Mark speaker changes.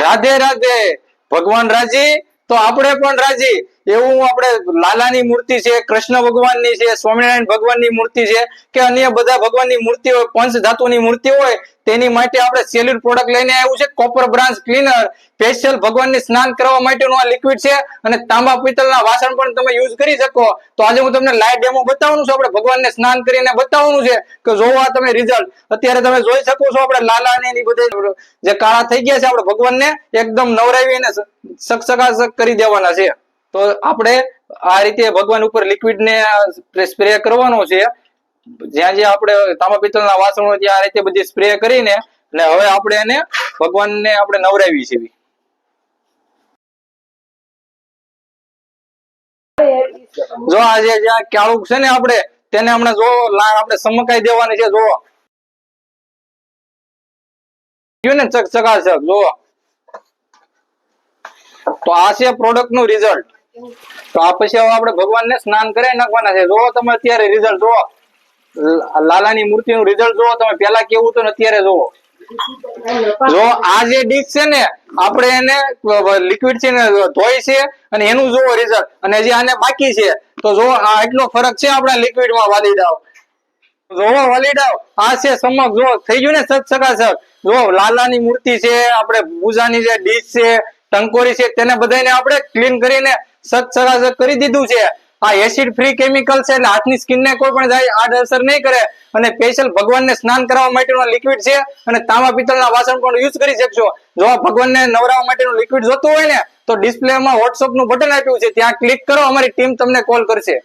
Speaker 1: રાધે રાધે. ભગવાન રાજી તો આપણે પણ રાજી. એવું આપણે લાલાની મૂર્તિ છે, કૃષ્ણ ભગવાનની છે, સ્વામિનારાયણ ભગવાનની મૂર્તિ છે કે અન્ય બધા ભગવાનની મૂર્તિ હોય, પંચ ધાતુની મૂર્તિ હોય, તેની માટે આપણે સેલ્યુટ પ્રોડક્ટ લઈને આવ્યું છે. કોપર બ્રાન્ચ ક્લીનર સ્પેશિયલ ભગવાનને સ્નાન કરવા માટેનું આ લિક્વિડ છે અને તાંબા પિત્તળના વાસણ પણ તમે યુઝ કરી શકો. તો આજે હું તમને લાઈવ ડેમો બતાવવાનું છું. આપણે ભગવાનને સ્નાન કરીને બતાવવાનું છે કે જોવો આ તમે રિઝલ્ટ. અત્યારે તમે જોઈ શકો છો આપણે લાલાને ની બધે જે કાળા થઈ ગયા છે, આપણે ભગવાનને એકદમ નવરાવીને સકસકાસક કરી દેવાના છે. તો આપણે આ રીતે ભગવાન ઉપર લિક્વિડ ને સ્પ્રે કરવાનો છે. જ્યાં જ્યાં આપણે તાંબા પિત્તળના વાસણો ત્યાં આ રીતે બધી સ્પ્રે કરીને અને હવે આપણે એને ભગવાનને આપણે નવરાવી છે. જો આજે જ્યાં કાળું છે ને આપણે તેને હમણાં જો આપણે સમકાઈ દેવાની છે. જો ને ચકચકાચક જો. તો આ છે પ્રોડક્ટ નું રિઝલ્ટ. તો આ પછી હવે આપણે ભગવાનને સ્નાન કરાવી નાખવાના છે. જો તમે અત્યારે રિઝલ્ટ જો, લાલાની મૂર્તિનું રિઝલ્ટ જો તમે. પેલા કેવું હતું ને અત્યારે જોવો. જો આ જે ડીશ છે ને આપણે એને લિક્વિડ છે ને ધોઈ છે અને એનું જોવો રિઝલ્ટ, અને હજી આને બાકી છે. તો જો આ એટલો ફરક છે આપણા લિક્વિડમાં. વાલીડાવ જોવો, વાલીડાવ આ છે સમક. જો થઈ ગયું ને સકસકાસક. જો લાલાની મૂર્તિ છે, આપણે પૂજાની જે ડીશ છે, ટંકોરી છે, તેને બધાને આપણે ક્લીન કરીને સકસકાસક કરી દીધું છે. આ એસિડ ફ્રી કેમિકલ છે એટલે હાથની સ્કિનને કોઈ પણ જાય આડઅસર નહીં કરે. અને સ્પેશિયલ ભગવાનને સ્નાન કરાવવા માટેનું લિક્વિડ છે અને તાંબા પિત્તળના વાસણ પણ યુઝ કરી શકશો. જો ભગવાનને નવરાવવા માટેનું લિક્વિડ જોતું હોય ને તો ડિસ્પ્લેમાં WhatsApp નું બટન આપ્યું છે, ત્યાં ક્લિક કરો, અમારી ટીમ તમને કોલ કરશે.